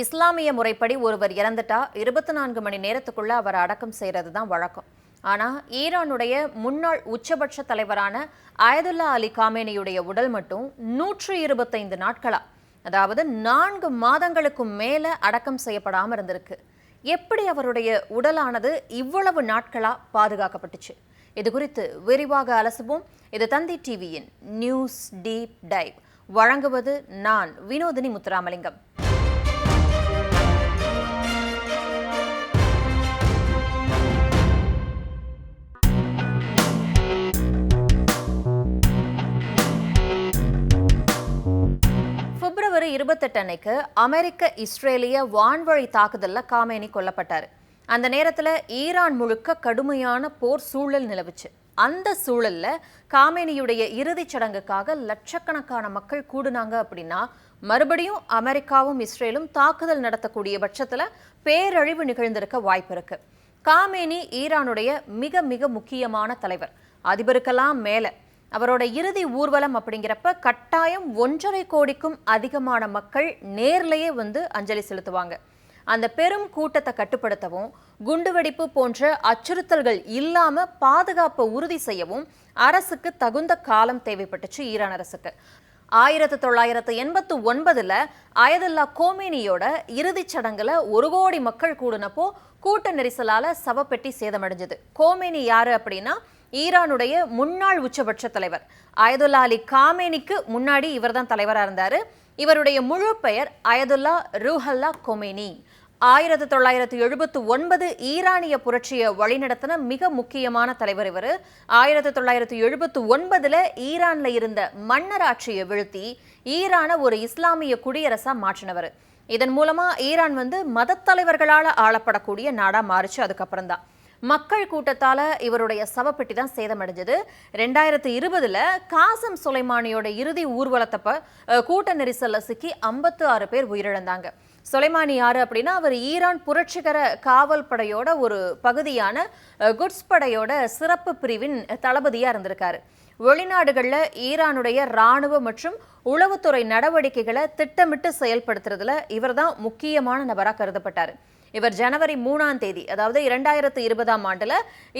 இஸ்லாமிய முறைப்படி ஒருவர் இறந்துட்டா 24 மணி நேரத்துக்குள்ள அவர் அடக்கம் செய்யறது தான் வழக்கம். ஆனா ஈரானுடைய முன்னாள் உச்சபட்ச தலைவரான அயதுல்லா அலி காமேனியுடைய உடல் மட்டும் 125 நாட்களா, அதாவது 4 மாதங்களுக்கும் மேல அடக்கம் செய்யப்படாம இருந்திருக்கு. எப்படி அவருடைய உடலானது இவ்வளவு நாட்களா பாதுகாக்கப்பட்டுச்சு? இது குறித்து விரிவாக அலசுவோம். இது தந்தி டிவியின் நியூஸ் டீப் டைவ். வழங்குவது நான் வினோதினி முத்துராமலிங்கம். பிப்ரவரி 28 அன்னைக்கு அமெரிக்க இஸ்ரேலிய வான்வழி தாக்குதல்ல காமேனி கொல்லப்பட்டார். அந்த நேரத்தில் ஈரான் முழுக்க கடுமையான போர் சூழல் நிலவுச்சு. அந்த சூழல்ல காமேனியுடைய இறுதிச் சடங்குக்காக லட்சக்கணக்கான மக்கள் கூடுனாங்க. அப்படின்னா மறுபடியும் அமெரிக்காவும் இஸ்ரேலும் தாக்குதல் நடத்தக்கூடிய பட்சத்தில் பேரழிவு நிகழ்ந்திருக்க வாய்ப்பு இருக்கு. காமேனி ஈரானுடைய மிக மிக முக்கியமான தலைவர். அதிபருக்கெல்லாம் மேல அவரோட இறுதி ஊர்வலம் அப்படிங்கிறப்ப கட்டாயம் 1.5 கோடிக்கும் அதிகமான மக்கள் நேர்லயே வந்து அஞ்சலி செலுத்துவாங்க. அந்த பெரும் கூட்டத்தை கட்டுப்படுத்தவும், குண்டுவெடிப்பு போன்ற அச்சுறுத்தல்கள் இல்லாம பாதுகாப்பை உறுதி செய்யவும் அரசுக்கு தகுந்த காலம் தேவைப்பட்டுச்சு. ஈரான் அரசுக்கு 1989 அயதுல்லா கோமேனியோட இறுதிச் சடங்குல 1 கோடி மக்கள் கூடுனப்போ கூட்ட நெரிசலால சவப்பெட்டி சேதமடைஞ்சது. கோமேனி யாரு அப்படின்னா ஈரானுடைய முன்னாள் உச்சபட்ச தலைவர். அயதுல்லா அலி காமேனிக்கு முன்னாடி இவர் தான் தலைவராக இருந்தார். இவருடைய முழு பெயர் அயதுல்லா ரூஹல்லா கொமேனி. 1979 ஈரானிய புரட்சியை வழிநடத்தின மிக முக்கியமான தலைவர் இவர். 1979 ஈரான்ல இருந்த மன்னராட்சியை வீழ்த்தி ஈரானை ஒரு இஸ்லாமிய குடியரசா மாற்றினவர். இதன் மூலமா ஈரான் வந்து மத தலைவர்களால் ஆளப்படக்கூடிய நாடா மாறிச்சு. அதுக்கப்புறம் தான் மக்கள் கூட்டத்தால இவருடைய சவப்பெட்டி தான் சேதமடைஞ்சது. 2020 காசம் சுலைமானியோட இறுதி ஊர்வலத்தப்ப கூட்ட நெரிசல்ல சிக்கி 56 பேர் உயிரிழந்தாங்க. சுலைமானி யாரு அப்படின்னா அவர் ஈரான் புரட்சிகர காவல் படையோட ஒரு பகுதியான குட்ஸ் படையோட சிறப்பு பிரிவின் தளபதியா இருந்திருக்காரு. வெளிநாடுகளில் ஈரானுடைய இராணுவ மற்றும் உளவுத்துறை நடவடிக்கைகளை திட்டமிட்டு செயல்படுத்துறதுல இவர் தான் முக்கியமான நபராக கருதப்பட்டார். இவர் ஜனவரி 3ஆம் தேதி, அதாவது 2020ஆம் ஆண்டுல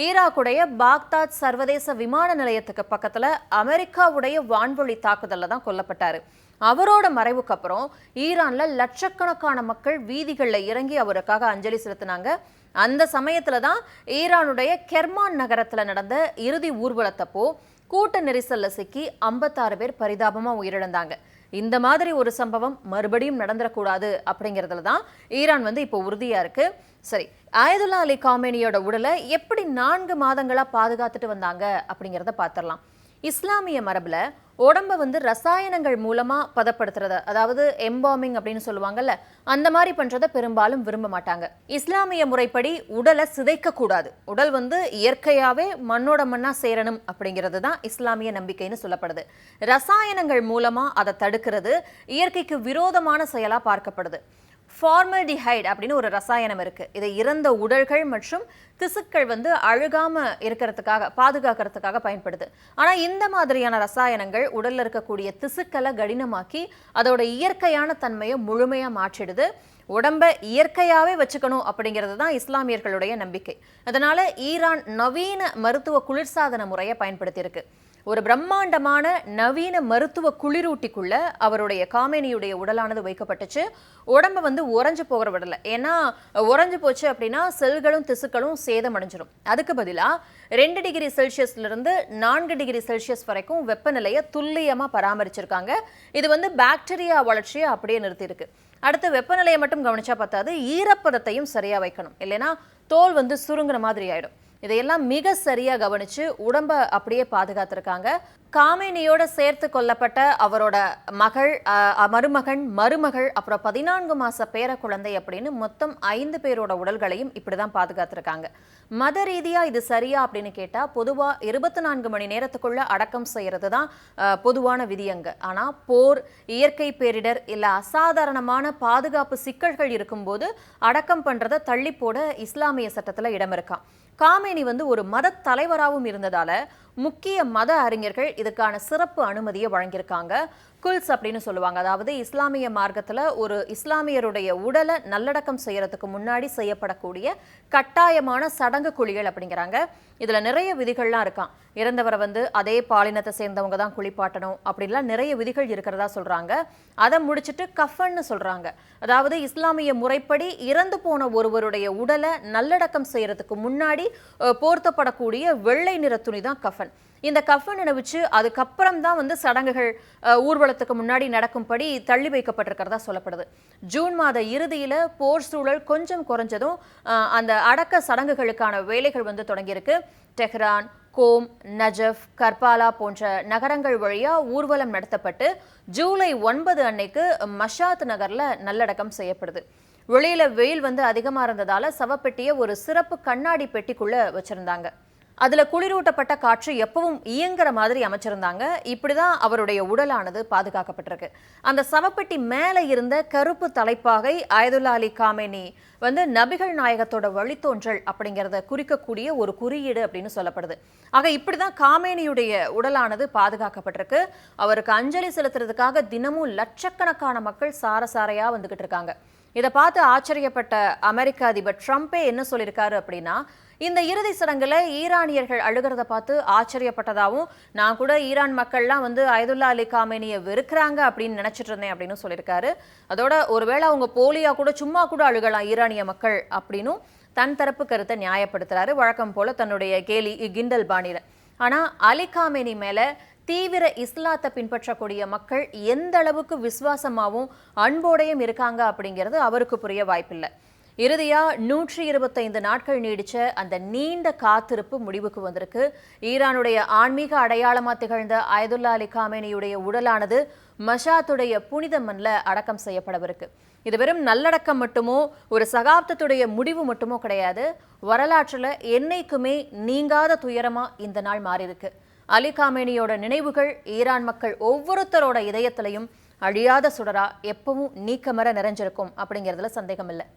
ஈராக்குடைய பாக்தாத் சர்வதேச விமான நிலையத்துக்கு பக்கத்துல அமெரிக்காவுடைய வான்வழி தாக்குதல்ல தான் கொல்லப்பட்டாரு. அவரோட மறைவுக்கு அப்புறம் ஈரான்ல லட்சக்கணக்கான மக்கள் வீதிகளில் இறங்கி அவருக்காக அஞ்சலி செலுத்தினாங்க. அந்த சமயத்துல தான் ஈரானுடைய கெர்மான் நகரத்துல நடந்த இறுதி ஊர்வலத்தப்போ கூட்ட நெரிசல்ல சிக்கி 56 பேர் பரிதாபமா உயிரிழந்தாங்க. இந்த மாதிரி ஒரு சம்பவம் மறுபடியும் நடந்துடக்கூடாது அப்படிங்கிறதுல தான் ஈரான் வந்து இப்போ உறுதியா இருக்கு. சரி, அயதுல்லா அலி காமேனியோட உடலை எப்படி 4 மாதங்களா பாதுகாத்துட்டு வந்தாங்க அப்படிங்கிறத பார்த்துடலாம். இஸ்லாமிய மரபுல உடம்ப வந்து ரசாயனங்கள் மூலமா பதப்படுத்துறத, அதாவது எம்பாமிங் அப்படின்னு சொல்லுவாங்கல்ல, அந்த மாதிரி பண்றதை பெரும்பாலும் விரும்ப மாட்டாங்க. இஸ்லாமிய முறைப்படி உடலை சிதைக்க கூடாது. உடல் வந்து இயற்கையாவே மண்ணோட மண்ணா சேரணும் அப்படிங்கிறது தான் இஸ்லாமிய நம்பிக்கைன்னு சொல்லப்படுது. ரசாயனங்கள் மூலமா அதை தடுக்கிறது இயற்கைக்கு விரோதமான செயலா பார்க்கப்படுது. ஃபார்மல்டிஹைட் அப்படின்னு ஒரு ரசாயனம் இருக்கு. இதை இறந்த உடல்கள் மற்றும் திசுக்கள் வந்து அழுகாம இருக்கிறதுக்காக, பாதுகாக்கிறதுக்காக பயன்படுது. ஆனா இந்த மாதிரியான ரசாயனங்கள் உடல்ல இருக்கக்கூடிய திசுக்களை கடினமாக்கி அதோட இயற்கையான தன்மையை முழுமையா மாற்றிடுது. உடம்ப இயற்கையாவே வச்சுக்கணும் அப்படிங்கிறது தான் இஸ்லாமியர்களுடைய நம்பிக்கை. அதனால ஈரான் நவீன மருத்துவ குளிர்சாதன முறையை பயன்படுத்தி இருக்கு. ஒரு பிரம்மாண்டமான நவீன மருத்துவ குளிரூட்டிக்குள்ள அவருடைய காமேனியுடைய உடலானது வைக்கப்பட்டுச்சு. உடம்ப வந்து உறைஞ்சு போகிற விடல. ஏன்னா உறைஞ்சு போச்சு அப்படின்னா செல்களும் திசுக்களும் சேதமடைஞ்சிடும். அதுக்கு பதிலாக 2 டிகிரி செல்சியஸ்ல இருந்து 4 டிகிரி செல்சியஸ் வரைக்கும் வெப்பநிலையை துல்லியமா பராமரிச்சிருக்காங்க. இது வந்து பாக்டீரியா வளர்ச்சியை அப்படியே நிறுத்தியிருக்கு. அடுத்து வெப்பநிலையை மட்டும் கவனிச்சா பத்தாது, ஈரப்பதத்தையும் சரியா வைக்கணும். இல்லைன்னா தோல் வந்து சுருங்குற மாதிரி ஆயிடும். இதையெல்லாம் மிக சரியா கவனிச்சு உடம்ப அப்படியே பாதுகாத்திருக்காங்க. காமேனியோட சேர்த்து கொல்லப்பட்ட அவரோட மகள், மருமகன், மருமகள், அப்புறம் 14 மாச பேர குழந்தை அப்படின்னு மொத்தம் 5 பேரோட உடல்களையும் இப்படிதான் பாதுகாத்திருக்காங்க. மத ரீதியா இது சரியா அப்படின்னு கேட்டா பொதுவா 24 மணி நேரத்துக்குள்ள அடக்கம் செய்யறது தான் பொதுவான விதியங்க. ஆனா போர், இயற்கை பேரிடர் இல்ல அசாதாரணமான பாதுகாப்பு சிக்கல்கள் இருக்கும்போது அடக்கம் பண்றதை தள்ளி போட இஸ்லாமிய சட்டத்துல இடம் இருக்கா. காமேனி வந்து ஒரு மத தலைவராகவும் இருந்ததால முக்கிய மத அறிஞர்கள் இதுக்கான சிறப்பு அனுமதியை வழங்கியிருக்காங்க. குல்ஸ் அப்படின்னு சொல்லுவாங்க. அதாவது இஸ்லாமிய மார்க்கத்துல ஒரு இஸ்லாமியருடைய உடலை நல்லடக்கம் செய்யறதுக்கு முன்னாடி செய்யப்படக்கூடிய கட்டாயமான சடங்கு குழிகள் அப்படிங்கிறாங்க. இதுல நிறைய விதிகள்லாம் இருக்காம். இறந்தவரை வந்து அதே பாலினத்தை சேர்ந்தவங்க தான் குளிப்பாட்டணும் அப்படின்லாம் நிறைய விதிகள் இருக்கிறதா சொல்றாங்க. அதை முடிச்சுட்டு கஃபன்னு சொல்றாங்க. அதாவது இஸ்லாமிய முறைப்படி இறந்து போன ஒருவருடைய உடலை நல்லடக்கம் செய்யறதுக்கு முன்னாடி போர்த்தப்படக்கூடிய வெள்ளை நிற துணி தான் கஃபன். இந்த கஃபன் அணிவிச்சு அதுக்கப்புறம் தான் வந்து சடங்குகள் ஊர்வலத்துக்கு முன்னாடி நடக்கும்படி தள்ளி வைக்கப்பட்டிருக்கிறதா சொல்லப்படுது. ஜூன் மாத இறுதியில போர் சூழல் கொஞ்சம் குறைஞ்சதும் அந்த அடக்க சடங்குகளுக்கான வேலைகள் வந்து தொடங்கியிருக்கு. டெஹ்ரான், கோம், நஜஃப், கர்பாலா போன்ற நகரங்கள் வழியா ஊர்வலம் நடத்தப்பட்டு ஜூலை 9 அன்னைக்கு மஷாத் நகர்ல நல்லடக்கம் செய்யப்படுது. வெளியில வெயில் வந்து அதிகமா இருந்ததால சவப்பெட்டியை ஒரு சிறப்பு கண்ணாடி பெட்டிக்குள்ள வச்சிருந்தாங்க. அதுல குளிரூட்டப்பட்ட காற்று எப்பவும் இயங்குற மாதிரி அமைச்சிருந்தாங்க. இப்படிதான் அவருடைய உடலானது பாதுகாக்கப்பட்டிருக்கு. அந்த சவப்பெட்டி மேல இருந்த கருப்பு தலைப்பாகை ஆயதுல்லா அலி காமேனி வந்து நபிகள் நாயகத்தோட வழித்தோன்றல் அப்படிங்கிறத குறிக்கக்கூடிய ஒரு குறியீடு அப்படின்னு சொல்லப்படுது. ஆக இப்படிதான் காமேனியுடைய உடலானது பாதுகாக்கப்பட்டிருக்கு. அவருக்கு அஞ்சலி செலுத்துறதுக்காக தினமும் லட்சக்கணக்கான மக்கள் சாரசாரையா வந்துகிட்டு இருக்காங்க. இதை பார்த்து ஆச்சரியப்பட்ட அமெரிக்க அதிபர் ட்ரம்பே என்ன சொல்லியிருக்காரு அப்படின்னா, இந்த இறுதி சடங்குல ஈரானியர்கள் அழுகிறத பார்த்து ஆச்சரியப்பட்டதாகவும், நான் கூட ஈரான் மக்கள்லாம் வந்து ஆயதுல்லா அலி காமேனியை வெறுக்கிறாங்க அப்படின்னு நினைச்சிட்டு இருந்தேன் அப்படின்னு சொல்லியிருக்காரு. அதோட ஒருவேளை அவங்க போலியா கூட சும்மா கூட அழுகலாம் ஈரானிய மக்கள் அப்படின்னும் தன் தரப்பு கருத்தை நியாயப்படுத்துறாரு. வழக்கம் போல தன்னுடைய கேலி கிண்டல் பாணியில. ஆனா அலி காமேனி மேல தீவிர இஸ்லாத்தை பின்பற்றக்கூடிய மக்கள் எந்த அளவுக்கு விசுவாசமாகவும் அன்போடையும் இருக்காங்க அப்படிங்கிறது அவருக்கு புரிய வாய்ப்பில்லை. இறுதியா 125 நாட்கள் நீடிச்ச அந்த நீண்ட காத்திருப்பு முடிவுக்கு வந்திருக்கு. ஈரானுடைய ஆன்மீக அடையாளமா திகழ்ந்த ஆயதுல்லா அலி காமேனியுடைய உடலானது மஷாத்துடைய புனித மண்ல அடக்கம் செய்யப்படவிருக்கு. இது வெறும் நல்லடக்கம் மட்டுமோ ஒரு சகாப்தத்துடைய முடிவு மட்டுமோ கிடையாது. வரலாற்றுல என்னைக்குமே நீங்காத துயரமா இந்த நாள் மாறியிருக்கு. அலி காமேனியோட நினைவுகள் ஈரான் மக்கள் ஒவ்வொருத்தரோட இதயத்திலையும் அழியாத சுடரா எப்பவும் நீக்கமர நிறைஞ்சிருக்கும் அப்படிங்கிறதுல சந்தேகம் இல்லை.